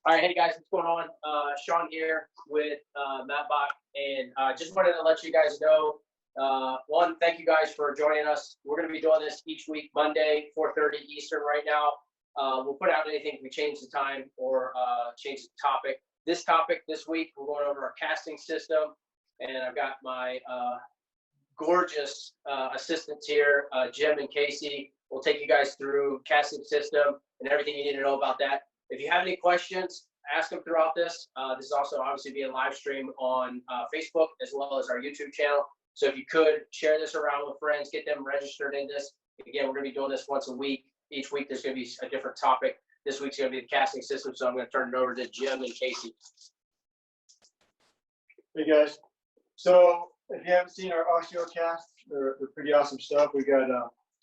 All right, hey guys, what's going on? Sean here with MATBOCK, and just wanted to let you guys know, one, thank you guys for joining us. We're going to be doing this each week, Monday, 4:30 Eastern right now. We'll put out anything if we change the time or change the topic. This topic this week, we're going over our casting system, and I've got my gorgeous assistants here, Jim and Casey. We'll take you guys through casting system and everything you need to know about that. If you have any questions, ask them throughout this. This is also obviously being live streamed on Facebook as well as our YouTube channel. So if you could share this around with friends, get them registered in this. Again, we're going to be doing this once a week. Each week there's going to be a different topic. This week's going to be the casting system, so I'm going to turn it over to Jim and Casey. Hey guys, so if you haven't seen our OsteoFX, they're pretty awesome stuff. We got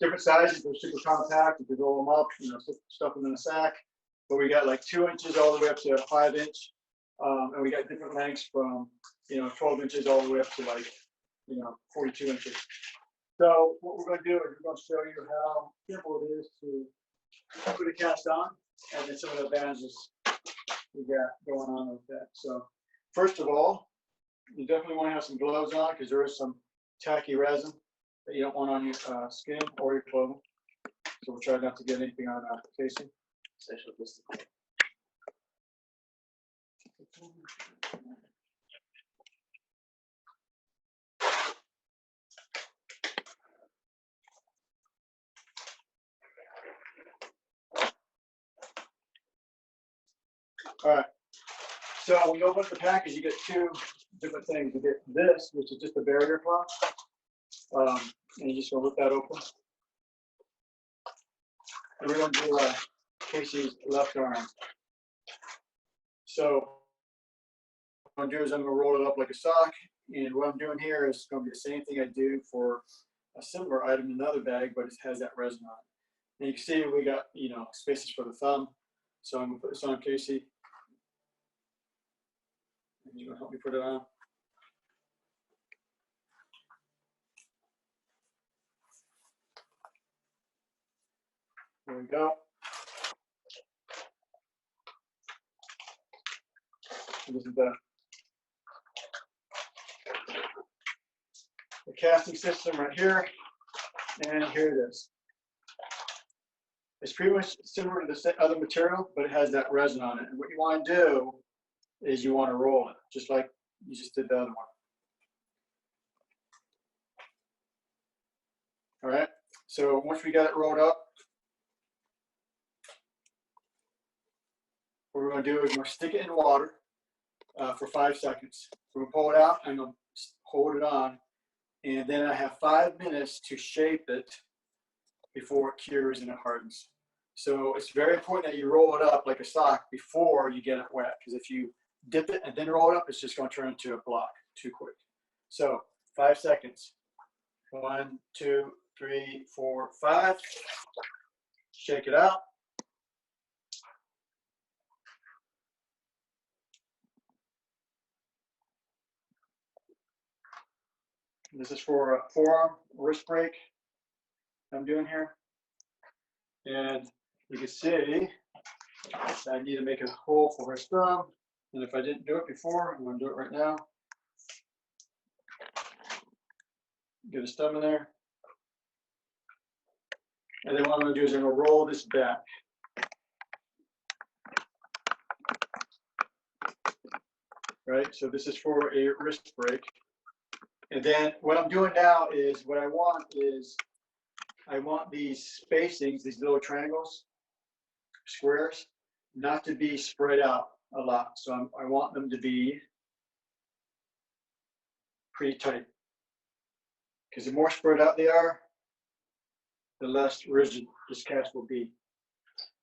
different sizes. They're super compact. You can roll them up, stuff them in a sack. But we got like 2 inches all the way up to 5 inch, and we got different lengths from 12 inches all the way up to like 42 inches. So what we're going to do is we're going to show you how simple it is to put a cast on, and then some of the advantages we got going on with that. So first of all, you definitely want to have some gloves on because there is some tacky resin that you don't want on your skin or your clothing. So we'll try not to get anything on casing. Social distance. All right. So when you open up the package, you get two different things. You get this, which is just a barrier cloth, and you just gonna rip that open. And we're gonna do Casey's left arm. So what I'm going to do is I'm going to roll it up like a sock, and what I'm doing here is going to be the same thing I do for a similar item in another bag, but it has that resin on it. And you can see we got spaces for the thumb. So I'm going to put this on Casey. And you're going to help me put it on. There we go. This is the casting system right here, and here it is. It's pretty much similar to the other material, but it has that resin on it. And what you want to do is you want to roll it, just like you just did the other one. All right, so once we got it rolled up, what we're going to do is we're going to stick it in water for 5 seconds. We're going to pull it out, and I'm going to hold it on, and then I have 5 minutes to shape it before it cures and it hardens. So it's very important that you roll it up like a sock before you get it wet, because if you dip it and then roll it up, it's just going to turn into a block too quick. So 5 seconds. 1, 2, 3, 4, 5. Shake it out. This is for a forearm wrist break I'm doing here. And you can see I need to make a hole for his thumb. And if I didn't do it before, I'm going to do it right now. Get his thumb in there. And then what I'm going to do is I'm going to roll this back. Right, so this is for a wrist break. And then what I'm doing now is what I want these spacings, these little triangles, squares, not to be spread out a lot. So I want them to be pretty tight. Because the more spread out they are, the less rigid this cast will be.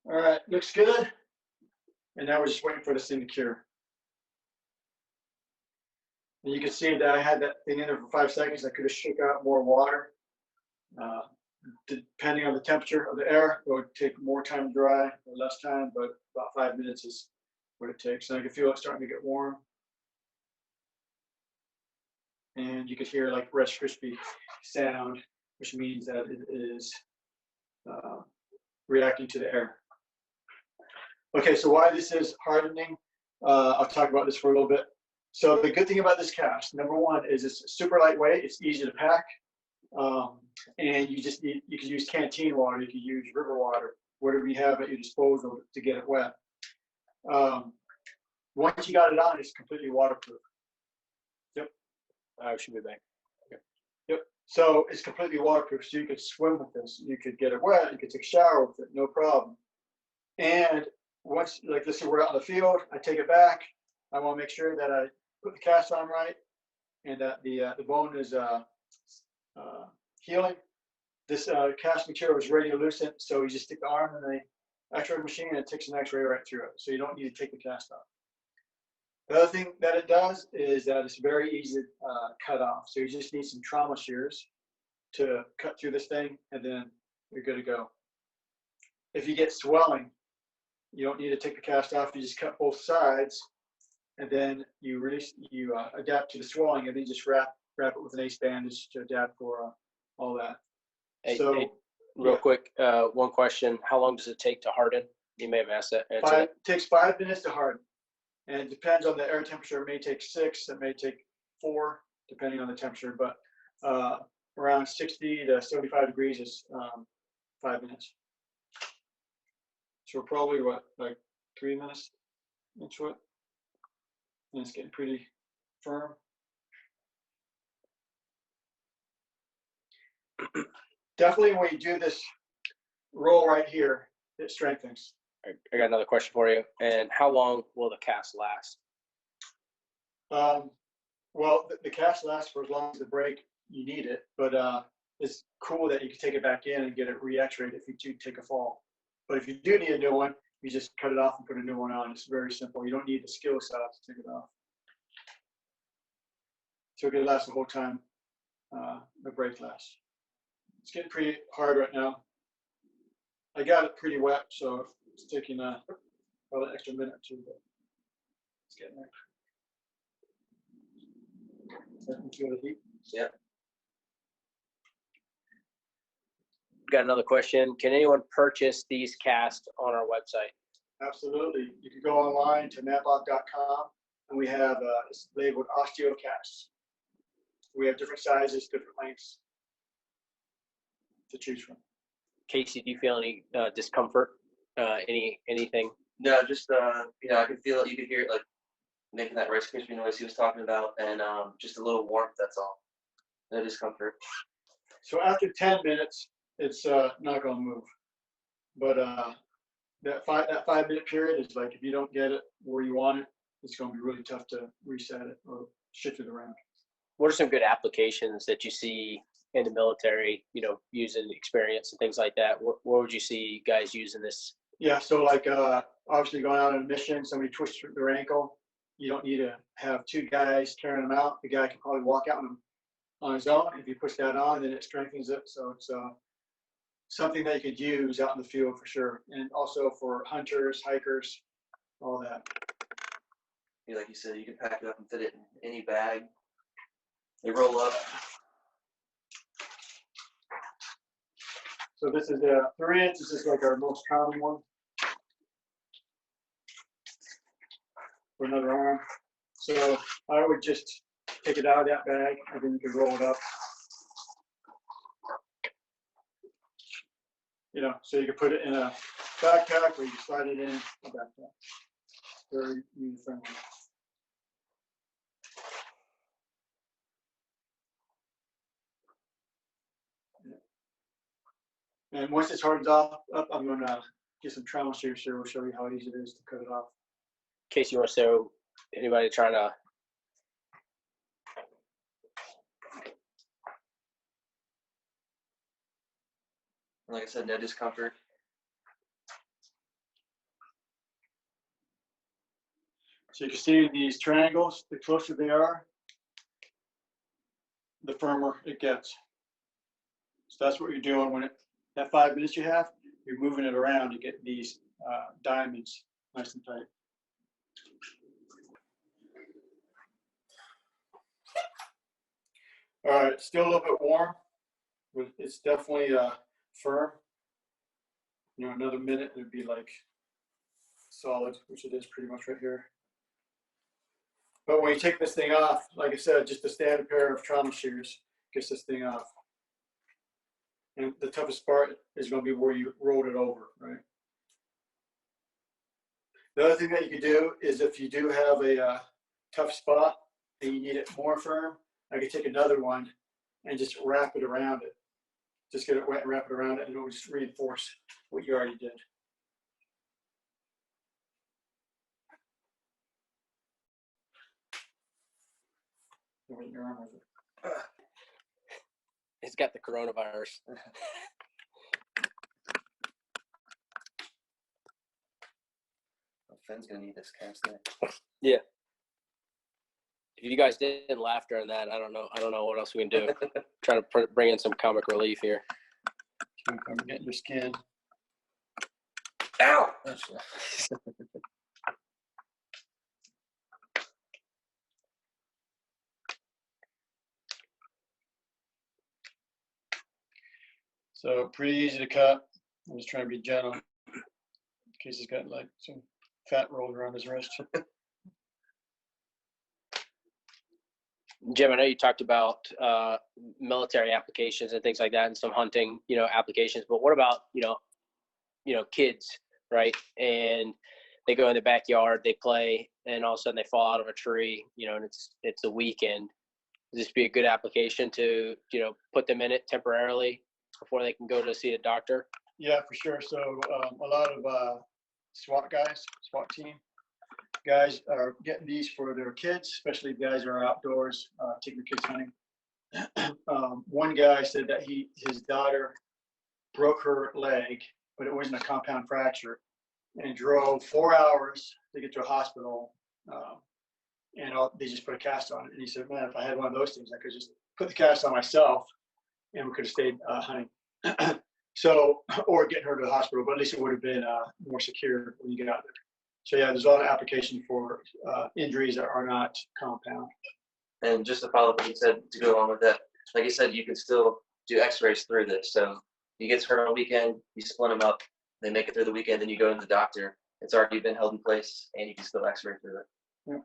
All right, looks good. And now we're just waiting for this thing to cure. And you can see that I had that thing in there for 5 seconds. I could have shook out more water. Depending on the temperature of the air, it would take more time to dry or less time, but about 5 minutes is what it takes. And I can feel it starting to get warm. And you could hear like Rice Krispie sound, which means that it is reacting to the air. Okay, so why this is hardening, I'll talk about this for a little bit. So the good thing about this cast, number one, is it's super lightweight. It's easy to pack, and you can use canteen water, you can use river water, whatever you have at your disposal to get it wet. Once you got it on, it's completely waterproof. Yep. I should be back. Okay. Yep. So it's completely waterproof, so you could swim with this. You could get it wet. You could take a shower with it, no problem. And once, like let's say we're out in the field, I take it back. I want to make sure that I put the cast on right and that the bone is healing. This cast material is radiolucent, so you just stick the arm in the X-ray machine and it takes an X-ray right through it. So you don't need to take the cast off. The other thing that it does is that it's very easy to cut off. So you just need some trauma shears to cut through this thing, and then you're good to go. If you get swelling, you don't need to take the cast off. You just cut both sides, and then you adapt to the swelling, and then just wrap it with an ace bandage to adapt for all that. Hey, real quick, one question: how long does it take to harden? You may have asked that. It takes 5 minutes to harden, and it depends on the air temperature. It may take 6, it may take 4, depending on the temperature. But around 60 to 75 degrees is 5 minutes. So we're probably like 3 minutes into it, and it's getting pretty firm. Definitely when you do this roll right here, it strengthens. I got another question for you. And how long will the cast last? Well, the cast lasts for as long as the break you need it, but it's cool that you can take it back in and get it re-x-rayed if you do take a fall. But if you do need a new one, you just cut it off and put a new one on. It's very simple. You don't need the skill set to take it off. So it can last the whole time the break lasts. It's getting pretty hard right now. I got it pretty wet, so it's taking probably an extra minute or two, but it's getting there. I can feel the heat. Yeah. Got another question. Can anyone purchase these casts on our website? Absolutely. You can go online to MATBOCK.com, and we have it's labeled OsteoFX. We have different sizes, different lengths to choose from. Casey, do you feel any discomfort? Anything? No, just I could feel it. You could hear it like making that Rice Krispie noise he was talking about, and just a little warmth. That's all. No discomfort. So after 10 minutes, it's not going to move. But that 5 minute period is like if you don't get it where you want it, it's going to be really tough to reset it or shift it around. What are some good applications that you see in the military, using experience and things like that? Where would you see guys using this? Yeah, so like obviously going out on a mission, somebody twists their ankle. You don't need to have 2 guys carrying them out. The guy can probably walk out on his own. If you push that on, then it strengthens it. So it's something that you could use out in the field for sure. And also for hunters, hikers, all that. Like you said, you can pack it up and fit it in any bag. They roll up. So this is a 3-inch. This is like our most common one. For another arm. So I would just take it out of that bag and then you can roll it up. So you can put it in a backpack or you can slide it in a backpack. Very user-friendly. And once it's hardened up, I'm going to get some trauma shears here. We'll show you how easy it is to cut it off. In case you want to show anybody trying to. Like I said, no discomfort. So you can see these triangles, the closer they are, the firmer it gets. So that's what you're doing when that 5 minutes you have, you're moving it around to get these diamonds nice and tight. All right, still a little bit warm, but it's definitely firm. Another minute, it'd be like solid, which it is pretty much right here. But when you take this thing off, like I said, just a standard pair of trauma shears gets this thing off. And the toughest part is going to be where you rolled it over, right? The other thing that you could do is if you do have a tough spot and you need it more firm, I could take another one and just wrap it around it. Just get it wet and wrap it around it, and it will just reinforce what you already did. Your arm was it? It's got the coronavirus. Finn's gonna need this cast there. Yeah. If you guys didn't laugh during that, I don't know what else we can do. Trying to bring in some comic relief here. Come get your skin. Ow! So pretty easy to cut. I'm just trying to be gentle in case he's got like some fat rolled around his wrist. Jim, I know you talked about military applications and things like that, and some hunting, applications. But what about kids, right? And they go in the backyard, they play, and all of a sudden they fall out of a tree, and it's a weekend. Would this be a good application to put them in it temporarily before they can go to see a doctor? Yeah, for sure. So a lot of SWAT team guys are getting these for their kids, especially guys who are outdoors, taking their kids hunting. One guy said that his daughter broke her leg, but it wasn't a compound fracture, and drove 4 hours to get to a hospital. And they just put a cast on it. And he said, man, if I had one of those things, I could just put the cast on myself and we could have stayed hunting. So, or getting her to the hospital, but at least it would have been more secure when you get out there. So yeah, there's a lot of application for injuries that are not compound. And just to follow up what you said, to go along with that, like you said, you can still do x-rays through this. So he gets hurt on the weekend, you split him up, they make it through the weekend, then you go to the doctor. It's already been held in place, and you can still x-ray through it. Yeah.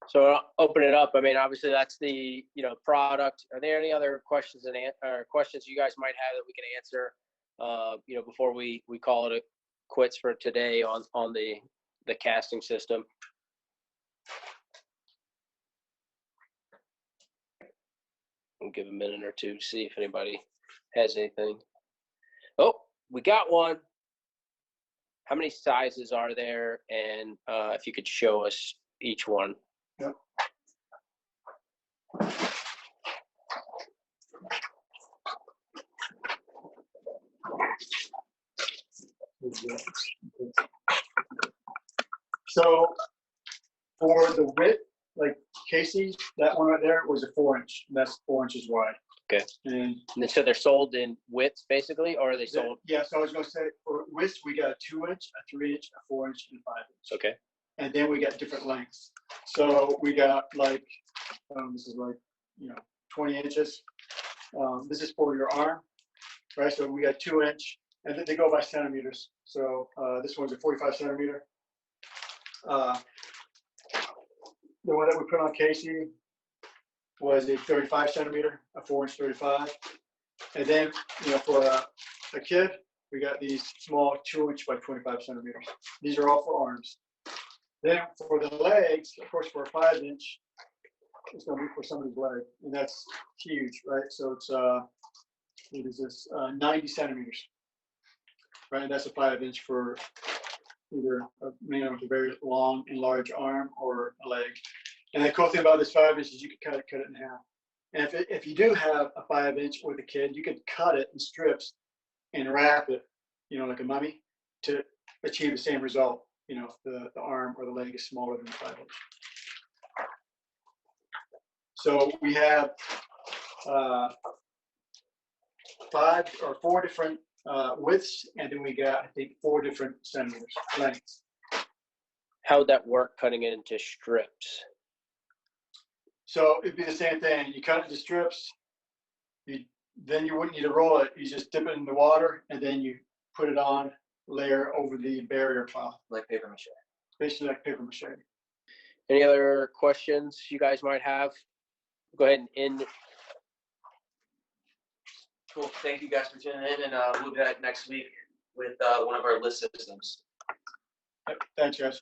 So I'll open it up. I mean, obviously that's the product. Are there any other questions or questions you guys might have that we can answer before we call it quits for today on the casting system? We'll give a minute or two to see if anybody has anything. Oh, we got one. How many sizes are there? And if you could show us each one. Yep. So for the width, like Casey's, that one right there was a 4-inch. That's 4 inches wide. Okay. And so they're sold in widths basically, or are they sold? Yeah, so I was going to say for widths, we got a 2-inch, a 3-inch, a 4-inch, and a 5-inch. Okay. And then we got different lengths. So we got like, this is like, 20 inches. This is for your arm, right? So we got 2-inch, and then they go by centimeters. So this one's a 45 centimeter. The one that we put on Casey was a 35 centimeter, a 4-inch 35. And then, for a kid, we got these small 2-inch by 25 centimeters. These are all for arms. Then for the legs, of course, for a 5-inch, it's going to be for somebody's leg, and that's huge, right? So it's what is this? 90 centimeters, right? And that's a 5-inch for either a man with a very long and large arm or a leg. And the cool thing about this 5-inch is you can cut it in half. And if you do have a 5-inch with a kid, you could cut it in strips and wrap it, like a mummy, to achieve the same result. If the arm or the leg is smaller than the 5-inch. So we have 5 or 4 different widths, and then we got, I think, 4 different centimeters lengths. How would that work, cutting it into strips? So it'd be the same thing. You cut it into strips. Then you wouldn't need to roll it. You just dip it in the water, and then you put it on layer over the barrier file, like paper mache. basically like paper mache. Any other questions you guys might have? Go ahead and end. Cool. Thank you guys for tuning in, and we'll be back next week with one of our list systems. Thanks, guys.